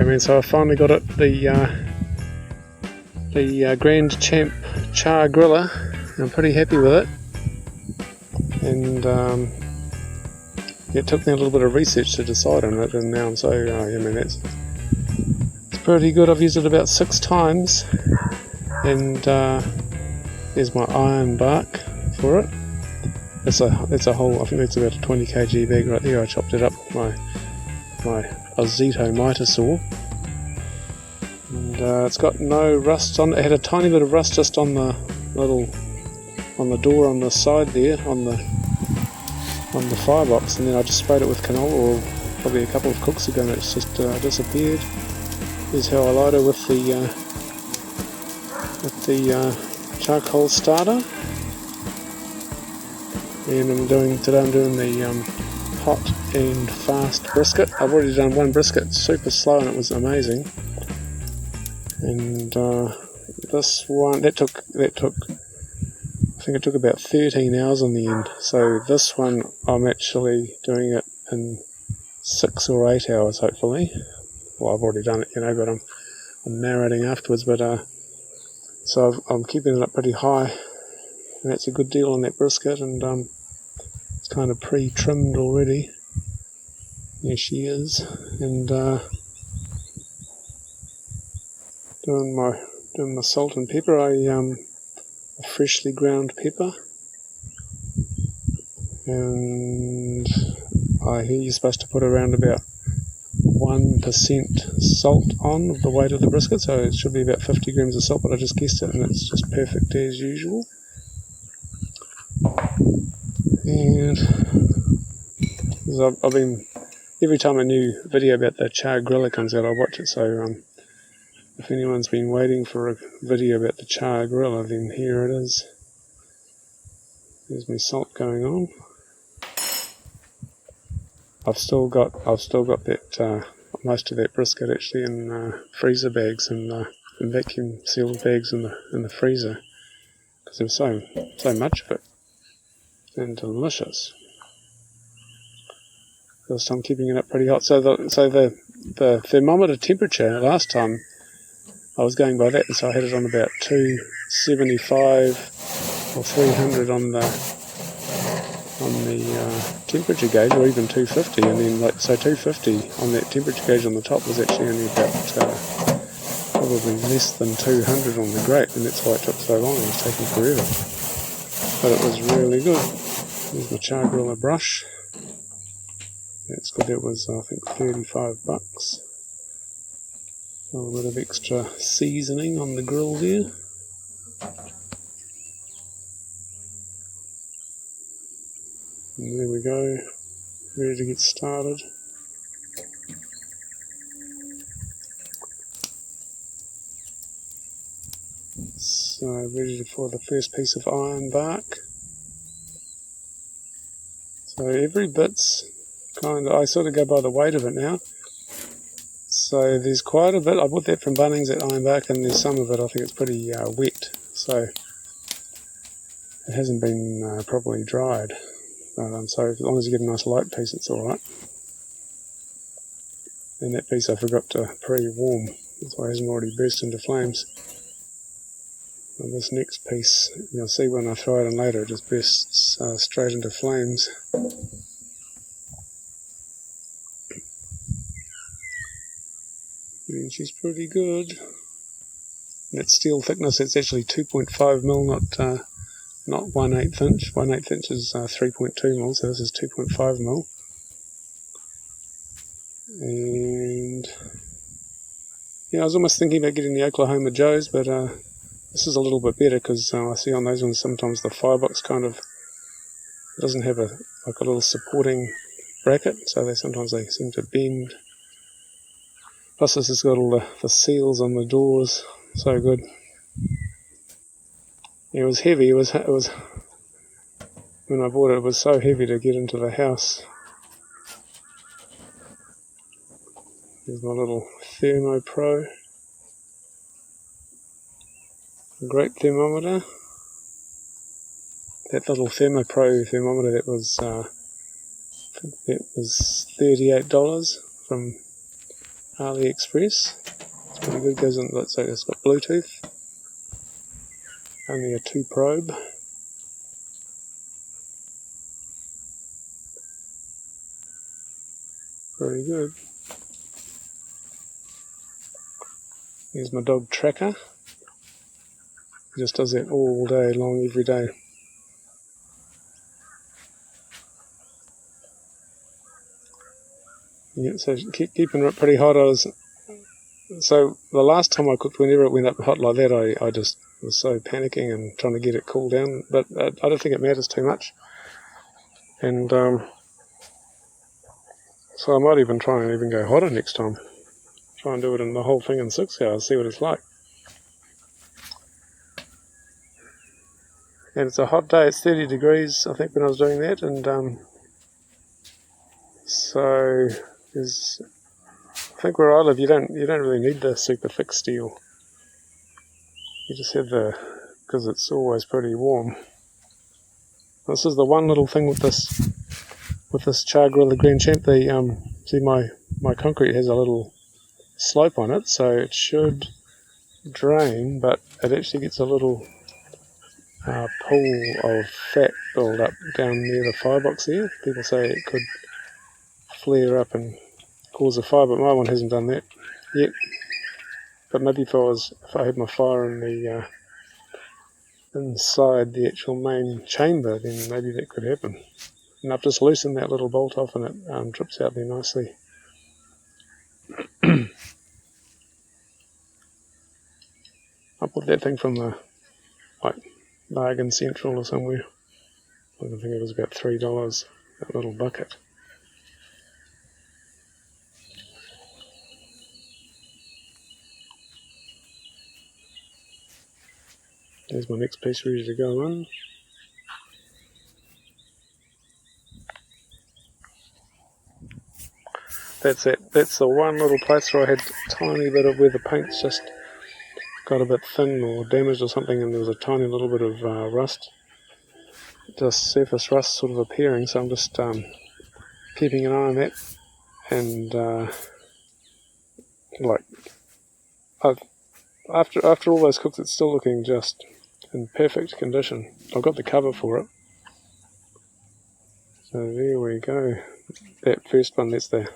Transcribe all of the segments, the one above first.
Okay, man, so I finally got it, the Grand Champ Char Griller. I'm pretty happy with it, and it took me a little bit of research to decide on it, and now I'm so, it's pretty good. I've used it about 6 times, and there's my iron bark for it. It's a whole, I think it's about a 20 kg bag right there. I chopped it up with my Ozito miter saw, and it's got no rust on it. It had a tiny bit of rust just on the door on the side there, on the firebox, and then I just sprayed it with canola oil probably a couple of cooks ago, and it's just disappeared. Here's how I light it with the charcoal starter. And today I'm doing the hot and fast brisket. I've already done one brisket, super slow, and it was amazing. And this one, that took I think it took about 13 hours on the end. So this one I'm actually doing it in 6 or 8 hours, hopefully. Well, I've already done it, but I'm narrating afterwards. But so I'm keeping it up pretty high, and that's a good deal on that brisket. And it's kind of pre-trimmed already. There she is, and doing my salt and pepper. A freshly ground pepper, and I hear you're supposed to put around about 1% salt on the weight of the brisket, so it should be about 50 grams of salt, but I just guessed it, and it's just perfect as usual. And I've been, every time a new video about the Char Griller comes out, I watch it. So if anyone's been waiting for a video about the Char Griller, then here it is. There's my salt going on. I've still got that most of that brisket actually in freezer bags and vacuum sealed bags in the freezer, because there was so much of it, and delicious. Because I'm keeping it up pretty hot. So the thermometer temperature last time I was going by that, and so I had it on about 275 or 300 on the temperature gauge, or even 250, and then 250 on that temperature gauge on the top was actually only about probably less than 200 on the grate, and that's why it took so long. It was taking forever, but it was really good. Here's my Char Griller brush. That's good. That was, I think, $35. A little bit of extra seasoning on the grill there. And there we go, ready to get started. So ready for the first piece of iron bark. So every bit's I sort of go by the weight of it now. So there's quite a bit. I bought that from Bunnings, that iron bark, and there's some of it, I think it's pretty wet. So it hasn't been properly dried. So as long as you get a nice light piece, it's alright. And that piece I forgot to pre-warm, that's why it hasn't already burst into flames. And this next piece, you'll see when I fry it in later, it just bursts straight into flames. And she's pretty good. That steel thickness, it's actually 2.5 mil, not 1/8 inch. 1/8 inch is 3.2 mil, so this is 2.5 mil. And I was almost thinking about getting the Oklahoma Joes, but this is a little bit better, because I see on those ones sometimes the firebox kind of doesn't have a little supporting bracket, so they seem to bend. Plus this has got all the seals on the doors, so good. It was heavy. It was when I bought it, it was so heavy to get into the house. Here's my little Thermo Pro. Great thermometer. That little Thermo Pro thermometer, that was $38 from AliExpress. It's pretty good. Goes in. Let's say it's got Bluetooth. Only a 2 probe. Very good. Here's my dog Tracker. He just does that all day long, every day. Yeah, so keeping it pretty hot. So the last time I cooked, whenever it went up hot like that, I just was so panicking and trying to get it cooled down. But I don't think it matters too much. And so I might even try and even go hotter next time. Try and do it in the whole thing in 6 hours, see what it's like. And it's a hot day. It's 30 degrees, I think, when I was doing that. And so there's, I think where I live, you don't really need the super thick steel. You just have because it's always pretty warm. This is the one little thing with this Char Griller Grand Champ. See my concrete has a little slope on it, so it should drain, but it actually gets a little pool of fat build up down near the firebox there. People say it could flare up and cause a fire, but my one hasn't done that yet. But maybe if I had my fire in the inside the actual main chamber, then maybe that could happen. And I've just loosened that little bolt off, and it drips out there nicely. I bought that thing from the Bargain Central or somewhere. I think it was about $3, that little bucket. There's my next piece ready to go in. That's it. That's the one little place where I had a tiny bit of where the paint's just got a bit thin or damaged or something, and there was a tiny little bit of rust, just surface rust sort of appearing. So I'm just keeping an eye on that, and after all those cooks, it's still looking just in perfect condition. I've got the cover for it. So there we go. That first one, that's the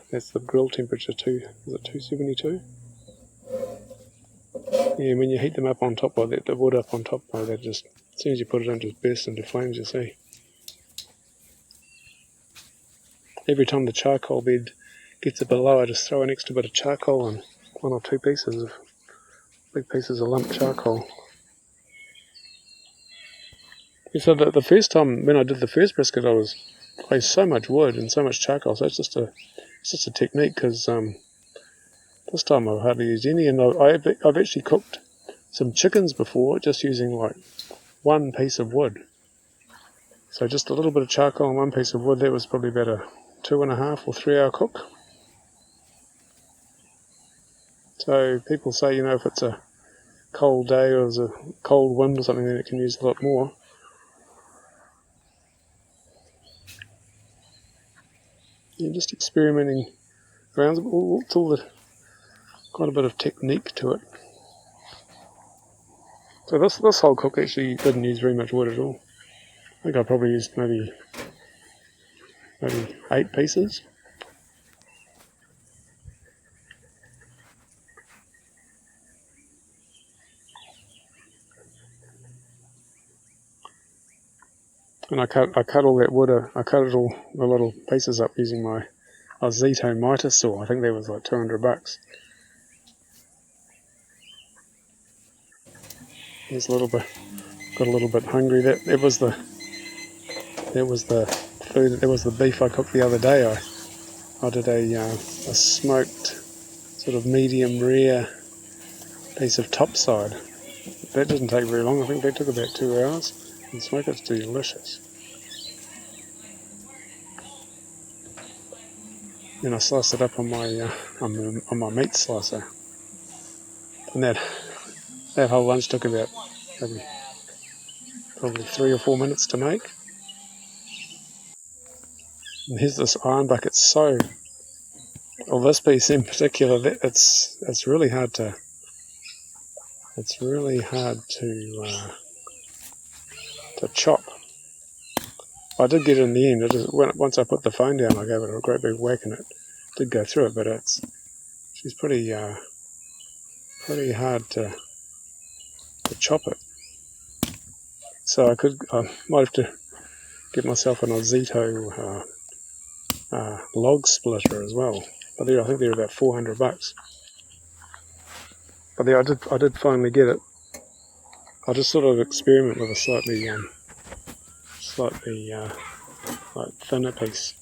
grill temperature too. Is it 272? Yeah, when you heat them up on top like that, the wood up on top like that, just as soon as you put it in, just bursts into flames, you see. Every time the charcoal bed gets a bit low, I just throw an extra bit of charcoal and 1 or 2 big pieces of lump charcoal. Yeah, so the first time when I did the first brisket, I used so much wood and so much charcoal, so it's just a technique, because this time I've hardly used any, and I've actually cooked some chickens before just using like 1 piece of wood. So just a little bit of charcoal and 1 piece of wood. That was probably about a 2.5 or 3 hour cook. So people say, if it's a cold day or there's a cold wind or something, then it can use a lot more. You're just experimenting around. It's quite a bit of technique to it. So this whole cook actually didn't use very much wood at all. I think I probably used maybe 8 pieces. And I cut all that wood. I cut it all the little pieces up using my Zito miter saw. I think that was like $200. Got a little bit hungry. That was the food. That was the beef I cooked the other day. I did a smoked sort of medium rare piece of topside. That didn't take very long. I think that took about 2 hours. And smoke it's delicious. Then I sliced it up on my meat slicer, and that whole lunch took about probably 3 or 4 minutes to make. And here's this iron bucket, so Well, this piece in particular, it's really hard to chop. I did get it in the end. Once I put the phone down, I gave it a great big whack and it did go through it. But she's pretty hard to chop it. So I might have to get myself an Ozito log splitter as well. But I think they're about $400. But there, I did finally get it. I just sort of experiment with a slightly like thinner piece.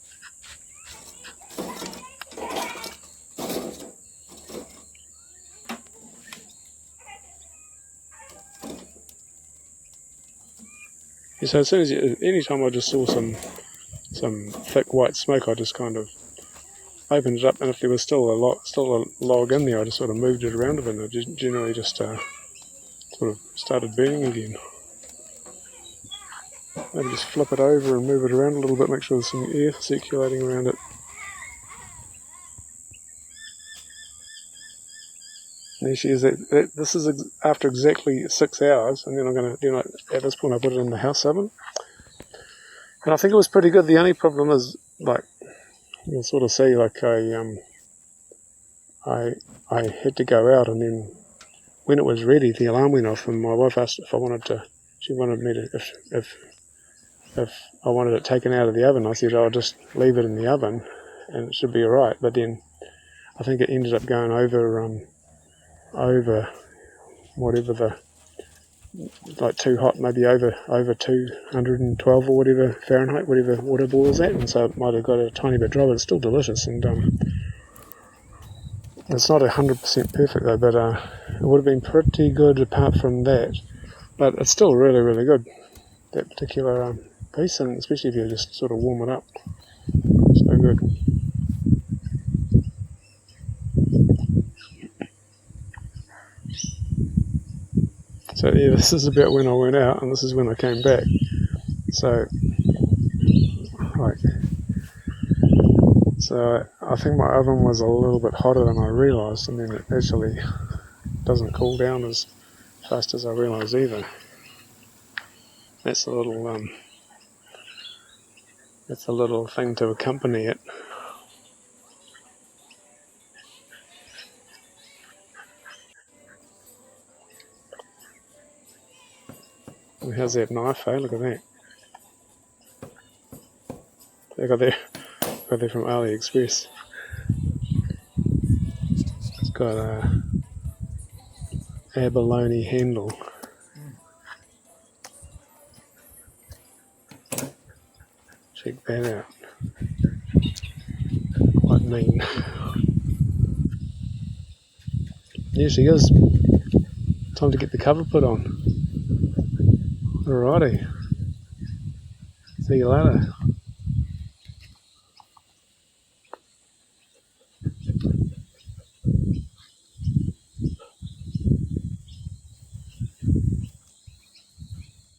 Yeah, so as soon as anytime I just saw some thick white smoke, I just kind of opened it up, and if there was still a log in there, I just sort of moved it around a bit, and it generally just sort of started burning again. Maybe just flip it over and move it around a little bit, make sure there's some air circulating around it. And there she is. This is after exactly 6 hours, and then I'm going to, at this point I put it in the house oven. And I think it was pretty good. The only problem is, like, you'll sort of see, like, I had to go out, and then when it was ready, the alarm went off, and my wife asked if I wanted to, she wanted me to, if I wanted it taken out of the oven. I said, I'll just leave it in the oven, and it should be alright. But then I think it ended up going over whatever like too hot, maybe over 212 or whatever Fahrenheit, whatever water boils at, and so it might have got a tiny bit dry, but it's still delicious. And it's not 100% perfect though, but it would have been pretty good apart from that. But it's still really, really good, that particular piece, and especially if you just sort of warm it up. So good. So yeah, this is about when I went out, and this is when I came back. So I think my oven was a little bit hotter than I realised, and then it actually doesn't cool down as fast as I realised either. That's a little thing to accompany it. And how's that knife, eh? Look at that. I got that from AliExpress. It's got a abalone handle. Check that out. Quite mean. Here she is. Time to get the cover put on. Alrighty. See you later.